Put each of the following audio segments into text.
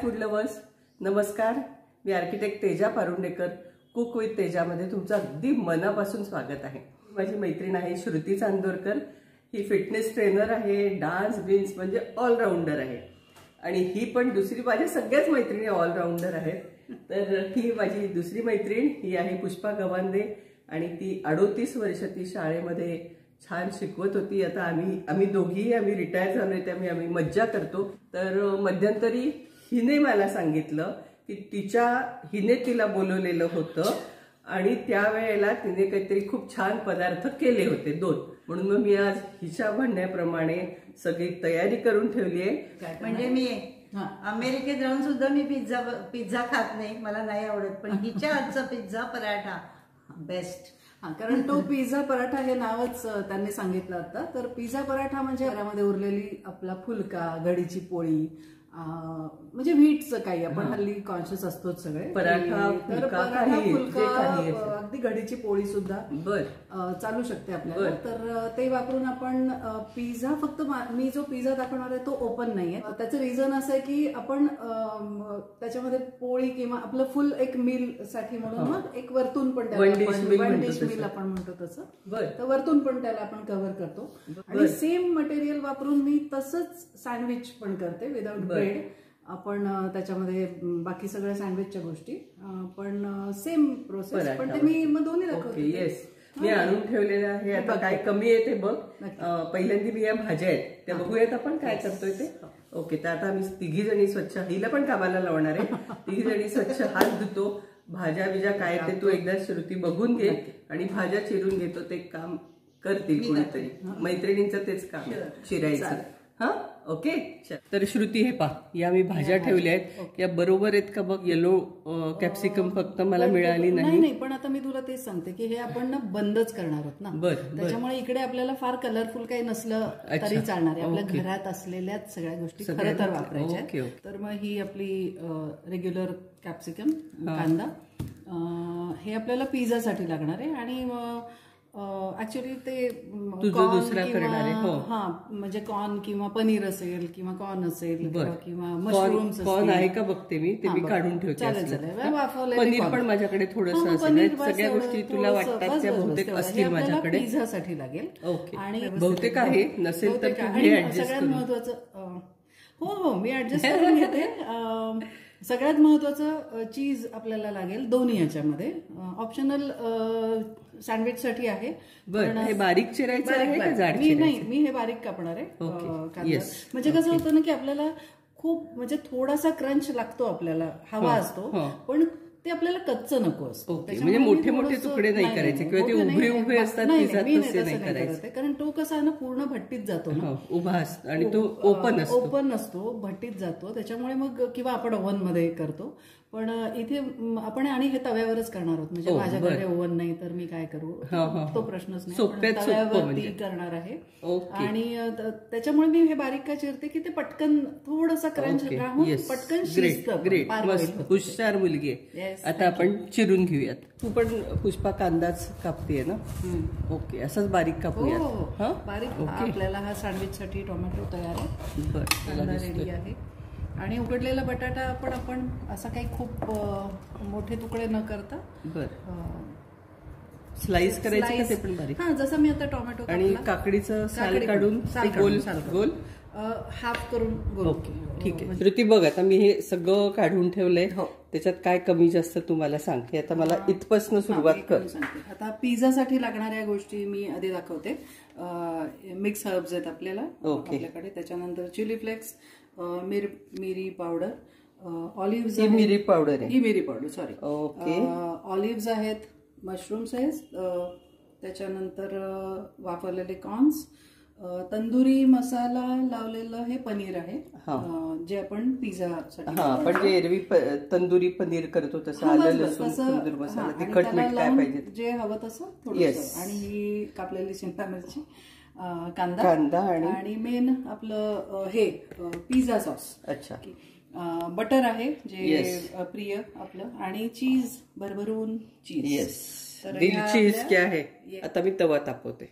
Food lovers, नमस्कार. मी architect Teja पारुंडेकर, cook with तेजामध्ये तुमचं अगदी मनापासून स्वागत आहे. माझी मैत्रीण आहे श्रुती चांदोरकर. ही फिटनेस ट्रेनर आहे, डान्स बिन्स म्हणजे ऑलराऊंडर आहे. आणि ही पण दुसरी, माझ्या सगळ्याच मैत्रिणी ऑलराऊंडर आहेत. तर ही माझी दुसरी मैत्रीण ही आहे पुष्पा गवांदे. आणि ती 38 वर्ष ती शाळेमध्ये छान शिकवत होती. आता आम्ही दोघीही रिटायर झालोय, त्यामुळे आम्ही मज्जा करतो. तर मध्यंतरी हिने मला सांगितलं की हिने तिला बोलवलेलं होतं आणि त्यावेळेला तिने काहीतरी खूप छान पदार्थ केले होते 2. म्हणून मग मी आज हिच्या म्हणण्याप्रमाणे सगळी तयारी करून ठेवली आहे. म्हणजे मी अमेरिकेत राहून सुद्धा मी पिझ्झा खात नाही, मला नाही आवडत. पण हिच्या हातचा पिझ्झा पराठा बेस्ट. कारण तो पिझ्झा पराठा हे नावच त्यांनी सांगितलं होतं. तर पिझ्झा पराठा म्हणजे घरामध्ये उरलेली आपला फुलका, घडीची पोळी, म्हणजे व्हीटचं काही आपण हल्ली कॉन्शियस असतोच सगळे. पराठा, फुलका, अगदी घडीची पोळी सुद्धा चालू शकते आपल्याला. तर ते वापरून आपण पिझ्झा, फक्त मी जो पिझ्झा दाखवणार आहे तो ओपन नाहीये. त्याचं रिझन असं आहे की आपण त्याच्यामध्ये पोळी किंवा आपलं फुल एक मील साठी म्हणून मग एक वरतून पण वन डिश मील आपण म्हणतो तसं. तर वरतून पण त्याला आपण कव्हर करतो. आणि सेम मटेरियल वापरून मी तसंच सँडविच पण करते विदाउट ब्रेड. आपण त्याच्यामध्ये बाकी सगळ्या सँडविचच्या गोष्टी पण सेम प्रोसेस, पण ते मी मग दोन्ही दाखवते. येस, मी आणून ठेवलेलं आहे. आता काय कमी आहे ते बघ. पहिल्यांदा मी या भाज्या आहेत त्या बघूयात आपण काय करतोय ते. ओके, तर आता आम्ही तिघी जणी स्वच्छ, हिला पण कामाला लावणार आहे. तिघी जणी स्वच्छ हात धुतो. भाज्या बिज्या काय ते तू एकदा श्रुती बघून घे आणि भाज्या चिरून घेतो. ते काम करतील कोणीतरी, मैत्रिणींचं तेच काम चिरायचं. हा, ओके. तर श्रुती, हे पहा, या मी भाज्या ठेवल्या आहेत. या बरोबर आहेत का बघ. येलो कॅप्सिकम फक्त मला मिळाली नाही. पण आता मी तुला तेच सांगते की हे आपण ना बंदच करणार आहोत ना. त्याच्यामुळे इकडे आपल्याला फार कलरफुल काही नसलं तरी चालणार आहे. आपल्या घरात असलेल्याच सगळ्या गोष्टी खरं तर वापरायच्या. तर मग ही आपली रेग्युलर कॅप्सिकम, कांदा, हे आपल्याला पिझ्झासाठी लागणार आहे. आणि ऍक्च्युली ते म्हणजे कॉर्न किंवा पनीर असेल किंवा कॉर्न असेल किंवा मशरूम्स कॉर्न आहे का बघते मी, ते मी काढून ठेवते. पनीर पण माझ्याकडे थोडंसं असेल. सगळ्या गोष्टी तुला वाटतात त्या बहुतेक असतील माझ्याकडे. पिझ्झासाठी लागेल. ओके, आणि बहुतेक आहे, नसेल तर सगळ्यात महत्वाचं, हो मी ऍडजस्ट करून घेते. सगळ्यात महत्वाचं चीज आपल्याला लागेल दोन्ही याच्यामध्ये. ऑप्शनल सँडविच साठी आहे. हे बारीक चिरायचं आहे का जाड? मी हे बारीक कापणार आहे. म्हणजे कसं होतं ना की आपल्याला खूप, म्हणजे थोडासा क्रंच लागतो, आपल्याला हवा असतो, पण ते आपल्याला कच्चं नको असतं. म्हणजे मोठे मोठे तुकडे नाही करायचे किंवा ते उभे उभे असतात तसे नाही करायचे. कारण तो कसा ना पूर्ण भट्टीत जातो ना, उभा असतो आणि तो ओपन नसतो, भट्टीत जातो. त्याच्यामुळे मग, किंवा आपण ओव्हन मध्ये करतो. पण इथे आपण आणि हे तव्यावरच करणार आहोत. म्हणजे माझ्याकडे ओव्हन नाही तर मी काय करू, तो प्रश्नच नाही. तव्यावरती करणार आहे. आणि त्याच्यामुळे मी हे बारीक का चिरते की ते पटकन थोडासा क्रंच राहून पटकन शिजतं. हुशार मुलगी आहे. आता आपण चिरून घेऊयात. तू पण पुष्पा कांदाच कापतेय ना? ओके, असंच बारीक कापूयात. बारीक. आपल्याला हा सँडविच साठी टोमॅटो तयार आहे, कांदा रेडी आहे. आणि उकडलेला बटाटा आपण असा काही खूप मोठे तुकडे न करता स्लाइस करायचे का ते पण बारीक? जसं मी आता टोमॅटो आणि काकडीचं साल काढून गोल हाफ करून. ओके, ठीक आहे. श्रुती बघ, आता मी हे सगळं काढून ठेवलंय. त्याच्यात काय कमी जास्त तुम्हाला सांगते. आता मला इथपासून सुरुवात कर. आता पिझ्झासाठी लागणाऱ्या गोष्टी मी आधी दाखवते. मिक्स हर्ब्स आहेत आपल्याकडे. त्याच्यानंतर चिली फ्लेक्स, मिरी पावडर, ऑलिव्ह, मिरी पावडर आहे, ही मिरी पावडर, सॉरी. ओके. ऑलिव्ह आहेत, मशरूम्स आहेत, त्याच्यानंतर वापरलेले कॉर्न्स, तंदुरी मसाला लावलेलं हे पनीर आहे, जे आपण पिझ्झासाठी आपण जे एरवी तंदुरी पनीर करतो तसं. आलं लसूण तंदूर मसाला, तिखट मीठ काय पाहिजे जे हवं तसं थोडंसं. आणि ही कापलेली शिमला मिरची, कांदा आणि मेन आपलं हे पिझ्झा सॉस. अच्छा. बटर आहे जे प्रिय आपलं, आणि चीज, भरभरून चीज. येस, ग्रिल चीज क्या है. आता मी तवा तापवते.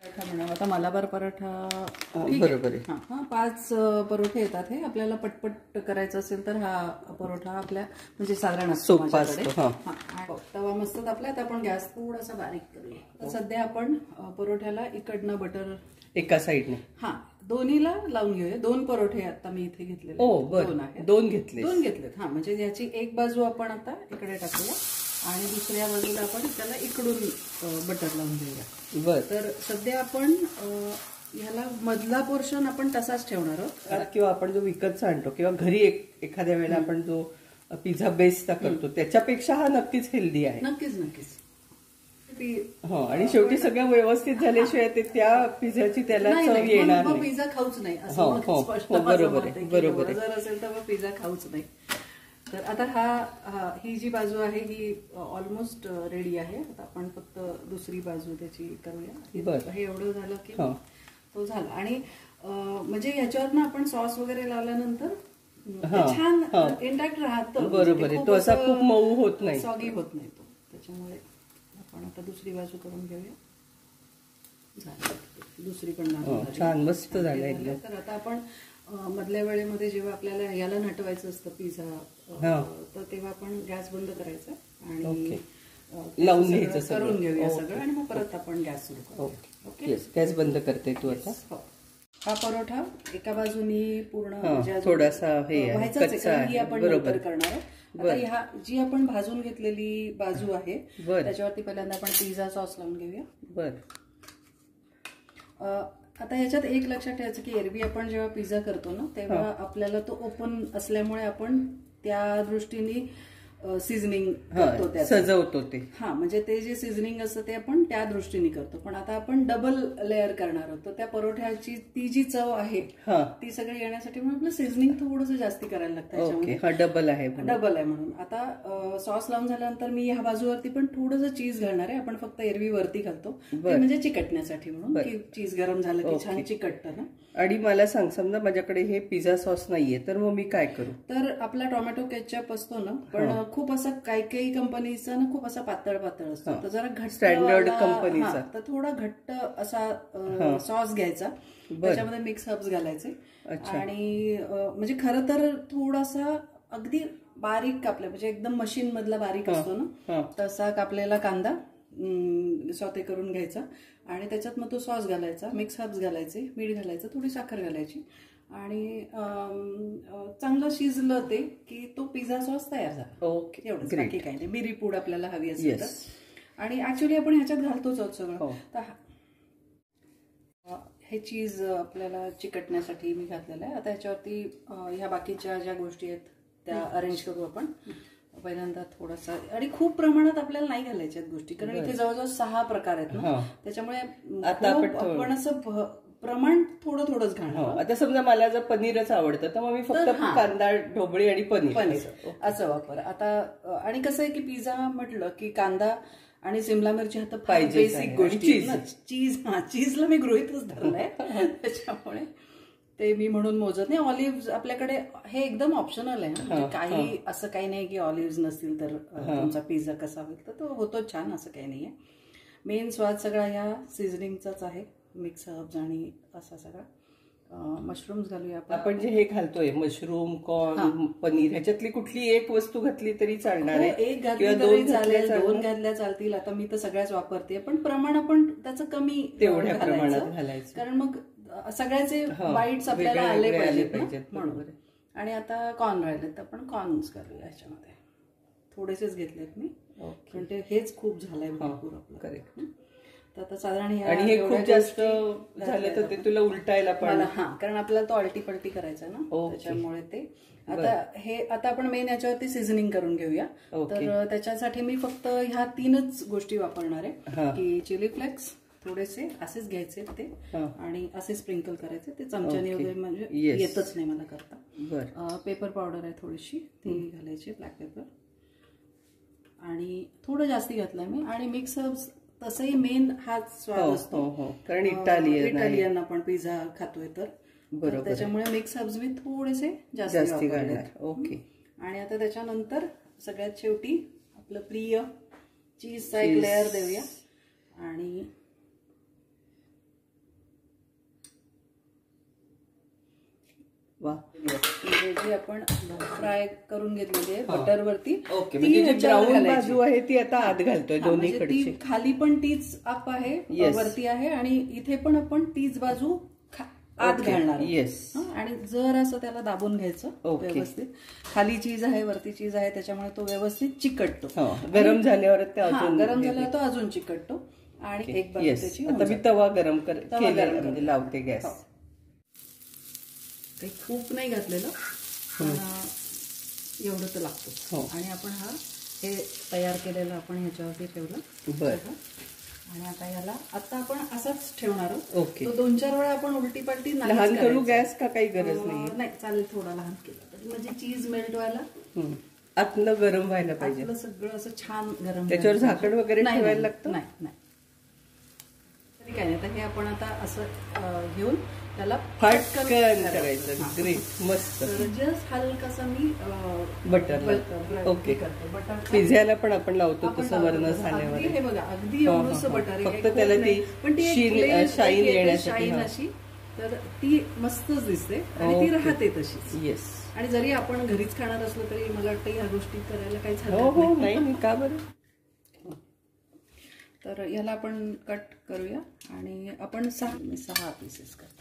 पराठा म्हणा, आता मलाबार पराठा बरोबर आहे. हा 5 परोठे येतात. हे आपल्याला पटपट करायचं असेल तर हा परोठा आपल्या म्हणजे साधारण सोपा असतो. तवा मस्त तापला. आता आपण गॅस थोडासा बारीक करूया. तर सध्या आपण परोठ्याला इकडनं बटर एका साईडने दोन्हीला लावून घेऊया. 2 परोठे आता मी इथे घेतलेले. 2 आहेत. 2 घेतलेत. म्हणजे याची एक बाजू आपण आता इकडे टाकूया आणि दुसऱ्या बाजूला आपण त्याला इकडून बटर लावून घेऊया. तर सध्या आपण ह्याला मधला पोर्शन आपण तसाच ठेवणार आहोत. किंवा आपण जो विकतचा आणतो किंवा घरी एखाद्या वेळेला आपण जो पिझ्झा बेसचा करतो त्याच्यापेक्षा हा नक्कीच हेल्दी आहे. नक्कीच. आणि शेवटी सगळं व्यवस्थित झाल्याशिवाय ते त्या पिझ्झाची त्याला चव येणार नाही. पिझ्झा खाऊच नाही बरोबर आहे. जर असेल तर पिझ्झा खाऊच नाही. तर आता ही जी बाजू आहे ही ऑलमोस्ट रेडी आहे. आता आपण फक्त दुसरी बाजू त्याची करूया. हे एवढं झालं की तो झाला. आणि म्हणजे ह्याच्यावर ना आपण सॉस वगैरे लावल्यानंतर छान इंटॅक्ट राहतं. बरोबर आहे. तो असा खूप मऊ होत नाही, सॉगी होत नाही तो. त्याच्यामुळे आपण आता दुसरी बाजू करून घेऊया. दुसरी पण छान मस्त झालंय. तर आता आपण मधल्या वेळेमध्ये जेव्हा आपल्याला याला नटवायचं असतं पिझ्झा तर तेव्हा आपण गॅस बंद करायचा आणि लावून घ्यायचं करून घेऊया सगळं आणि मग परत आपण गॅस सुरू करू. ओके, गॅस बंद करते तू आता. हा परोठा एका बाजूनी पूर्ण थोडासा आपण नंतर करणार आहे. आता ह्या जी आपण भाजून घेतलेली बाजू आहे त्याच्यावरती पहिल्यांदा आपण पिझ्झा सॉस लावून घेऊया. आता ह्याच्यात एक लक्षात ठेवायचं की एरवी आपण जेव्हा पिझ्झा करतो ना तेव्हा आपल्याला तो ओपन असल्यामुळे आपण त्या दृष्टीने सिझनिंग करतो, सजवतो ते. म्हणजे ते जे सिझनिंग असतं ते आपण त्या दृष्टीने करतो. पण आता आपण डबल लेअर करणार आहोत. त्या परोठ्याची ती जी चव आहे ती सगळी येण्यासाठी म्हणून आपलं सिझनिंग थोडंसं जास्ती करायला लागतं. डबल आहे म्हणून आता सॉस लावून झाल्यानंतर मी ह्या बाजूवरती पण थोडंसं चीज घालणार आहे. आपण फक्त एरवी वरती घालतो म्हणजे चिकटण्यासाठी म्हणून की चीज गरम झालं की छान चिकटतं ना. आणि मला सांग, समजा माझ्याकडे हे पिझ्झा सॉस नाहीये तर मग मी काय करू? तर आपला टोमॅटो केचप असतो ना, पण खूप असा काही कंपनीचा ना खूप असा पातळ असतो. तर जरा घट्ट स्टँडर्ड कंपनीचा तर थोडा घट्ट असा सॉस घ्यायचा. त्याच्यामध्ये मिक्स हर्ब्स घालायचे आणि म्हणजे खरं तर थोडासा अगदी बारीक कापला म्हणजे एकदम मशीन मधला बारीक असतो ना तसा कापलेला कांदा सॉते करून घ्यायचा आणि त्याच्यात मग तो सॉस घालायचा, मिक्स हर्ब्स घालायचे, मीठ घालायचं, थोडी साखर घालायची आणि चांगलं शिजलं ते की तो पिझ्झा सॉस तयार झाला. ओके, एवढंच, बाकी काही नाही. मिरी पूड आपल्याला हवी असेल तर. आणि ऍक्च्युली आपण ह्याच्यात घालतोच आहोत सगळं. तर हे चीज आपल्याला चिकटण्यासाठी मी घातलेलं आहे. आता ह्याच्यावरती ह्या बाकीच्या ज्या गोष्टी आहेत त्या अरेंज करू आपण. पहिल्यांदा थोडासा, आणि खूप प्रमाणात आपल्याला नाही घालायच्या गोष्टी कारण इथे जवळजवळ 6 प्रकार आहेत ना, त्याच्यामुळे आपण असं प्रमाण थोडंच घालणार. आता समजा मला जर पनीरच आवडतं तर मग मी फक्त कांदा, ढोबळी आणि पनीर असं वापर. आता आणि कसं आहे की पिझ्झा म्हटलं की कांदा आणि सिमला मिरची आता पाहिजे, बेसिक गोष्टी. चीजला मी गृहीतच धरलंय त्याच्यामुळे ते मी म्हणून मोजत नाही. ऑलिव्ह आपल्याकडे हे एकदम ऑप्शनल आहे. म्हणजे काही असं काही नाही की ऑलिव्ह नसतील तर तुमचा पिझ्झा कसा होईल, तर तो होतो छान, असं काही नाहीये. मेन स्वाद सगळा ह्या सिझनिंगचाच आहे, मिक्स हर्ब्स आणि असा सगळा. मशरूम्स घालूया आपण जे हे घालतोय मशरूम, कॉर्न, पनीर, ह्याच्यातली कुठली एक वस्तू घातली तरी चालणार आहे. एक घातली तरी चालेल, 2 घातल्या चालतील. आता मी तर सगळ्याच वापरते, पण प्रमाण आपण त्याचं कमी तेवढ्या प्रमाणात घालायचं कारण मग सगळ्याचे बाईट्स आपल्याला आले पाहिजेत म्हणून. आणि आता कॉर्न राहिलेत तर आपण कॉर्न्स करूया. ह्याच्यामध्ये थोडेसेच घेतलेत मी, पण ते हेच खूप झालंय भरपूर आपलं. करेक्ट. तर आता साधारण आणि हे खूप जास्त झालं तर ते तुला उलटायला पण कारण आपल्याला तो अल्टी पलटी करायचा ना, त्याच्यामुळे ते आता आपण मेन याच्यावरती सिझनिंग करून घेऊया. तर त्याच्यासाठी मी फक्त ह्या 3च गोष्टी वापरणार आहे की चिली फ्लेक्स थोडेसे असेच घ्यायचे ते आणि असे स्प्रिंकल करायचे. ते चमच्याने वगैरे म्हणजे येतच नाही मला करता. पेपर पावडर आहे थोडीशी, ती घालायची, ब्लॅक पेपर, आणि थोडं जास्ती घातलंय मी. आणि मिक्स हर्ब्स तसंही मेन हाच स्वाद असतो कारण इटालियन आपण पिझ्झा खातोय तर त्याच्यामुळे मिक्स हर्ब्स मी थोडेसे जास्ती घालणार. ओके. आणि आता त्याच्यानंतर सगळ्यात शेवटी आपलं प्रिय चीजचा एक लेअर देऊया. आणि जी आपण फ्राय करून घेतलेली आहे बटरवरती. ओके, म्हणजे ब्राऊन बाजू आहे ती आता आत घालतोय दोन्हीकडची. ती खाली पण तीच आप आहे, वरती आहे, आणि इथे पण आपण तीच बाजू आत घालणार. येस. आणि जर असं त्याला दाबून घ्यायचं व्यवस्थित. खाली चीज आहे, वरती चीज आहे, त्याच्यामुळे तो व्यवस्थित चिकटतो. गरम झाल्यावर गरम झाल्यावर तो अजून चिकटतो. आणि एक बाजू त्याची. आता मी तवा गरम म्हणजे लावते गॅस. काही खूप नाही घातलेलं, एवढं तर लागतं. आणि आपण हे तयार केलेलं आपण ह्याच्यावरती ठेवलं. बरं. आणि आता आपण असाच ठेवणार आहोत. ओके. तो 2-4 वेळा आपण उलटी पलटी लहान करू गॅस का काही गरज नाही? चालेल, थोडा लहान केला तरी म्हणजे चीज मेल्ट व्हायला, आतलं गरम व्हायला पाहिजे. सगळं असं छान गरम. त्याच्यावर झाकण वगैरे ठेवायला लागतं? नाही. तरी काय नाही. हे आपण आता असं घेऊन त्याला फटकन करायचं. ग्रेट, मस्त. जस्ट हलकासा मी बटर. ओके. पिझ्याला पण आपण लावतो तसं वर्ण झाल्यावर. हे बघा, अगदी एवढंसं बटर, फक्त त्याला ती शाईन येण्यासाठी अशी. तर ती मस्तच दिसते आणि ती राहते तशीच. येस. आणि जरी आपण घरीच खाणार असलो तरी मला वाटतं ह्या गोष्टी करायला काहीच हरकत नाही. का बरं? तर याला आपण कट करूया आणि आपण 6 पीसेस करतो.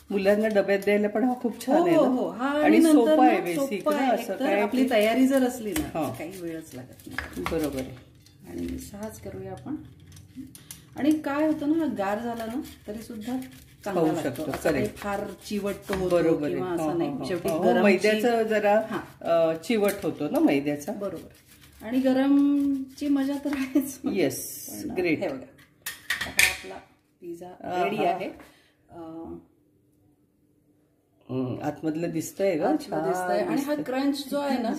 मुलांना डब्यात द्यायला पण हा खूप छान आहे. हा आणि सोपा आहे बेसिक. असं काय आपली तयारी जर असली ना काही वेळच लागत नाही. बरोबर आहे. आणि 6च करूया आपण. आणि काय होतं ना, गार झाला ना तरी सुद्धा खाऊ शकतो. फार चिवट होतो. बरोबर किंवा असं नाही. शेवटी मैद्याचं जरा चिवट होतो ना मैद्याचा. बरोबर. आणि गरमची मजा तर आहेच. येस. ग्रेट. हे बघा, आता आपला पिझ्झा रेडी आहे. आतमधलं दिसतंय ग, दिसतंय. आणि हा क्रंच जो आहे ना,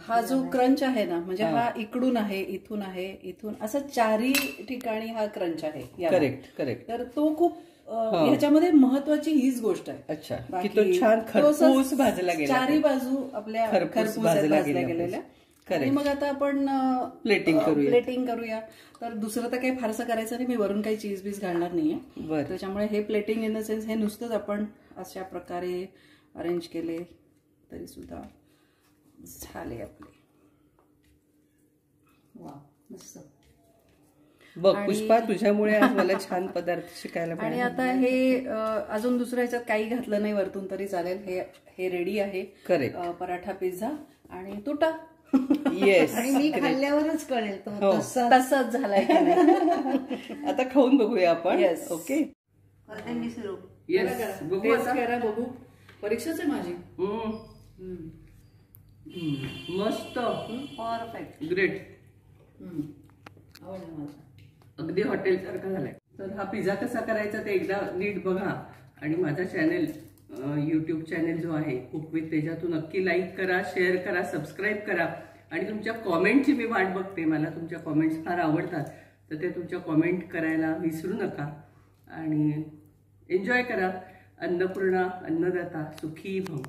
हा जो क्रंच आहे ना, म्हणजे हा इकडून आहे, इथून आहे, इथून, असं 4 ठिकाणी हा क्रंच आहे. करेक्ट. तर तो खूप ह्याच्यामध्ये महत्वाची हीच गोष्ट आहे. अच्छा, की तो छान खरपूस भाजला गेला. 4 बाजू आपल्या खरपूस भाजला गेलेल्या. आणि मग आता आपण प्लेटिंग करूया. तर दुसरं तर काही फारसं करायचं नाही. मी वरून काही चीज बीज घालणार नाहीये. त्याच्यामुळे हे प्लेटिंग इन द सेन्स हे नुसतंच आपण अशा प्रकारे अरेंज केले तरी सुद्धा झाले आपले. वा, मस्त. बघ पुष्पा, तुझ्यामुळे आज मला छान पदार्थ शिकायला आणि आता हे अजून दुसऱ्या ह्याच्यात काही घातलं नाही वरतून तरी चालेल. हे रेडी आहे. पराठा पिझ्झा आणि तुटा. येस. आणि मी खाल्ल्यावरच कळेल तो तसाच झालाय. आता खाऊन बघूया आपण. येस. ओके. मी सुरू. येस, बघू. परीक्षाच आहे माझी. मस्त. परफेक्ट. ग्रेट. आवडला मला. अगदी हॉटेल सारखा झालाय. तर हा पिझ्झा कसा करायचा ते एकदा नीट बघा. आणि माझा चॅनेल, यूट्यूब चॅनेल जो आहे कुक विथ तेजा, तो नक्की लाईक करा, शेअर करा, सबस्क्राईब करा. आणि तुमच्या कॉमेंटची मी वाट बघते. मला तुमच्या कॉमेंट्स फार आवडतात. तर ते तुमच्या कॉमेंट करायला विसरू नका. आणि एन्जॉय करा. अन्नपूर्णा अन्नदाता सुखी भव.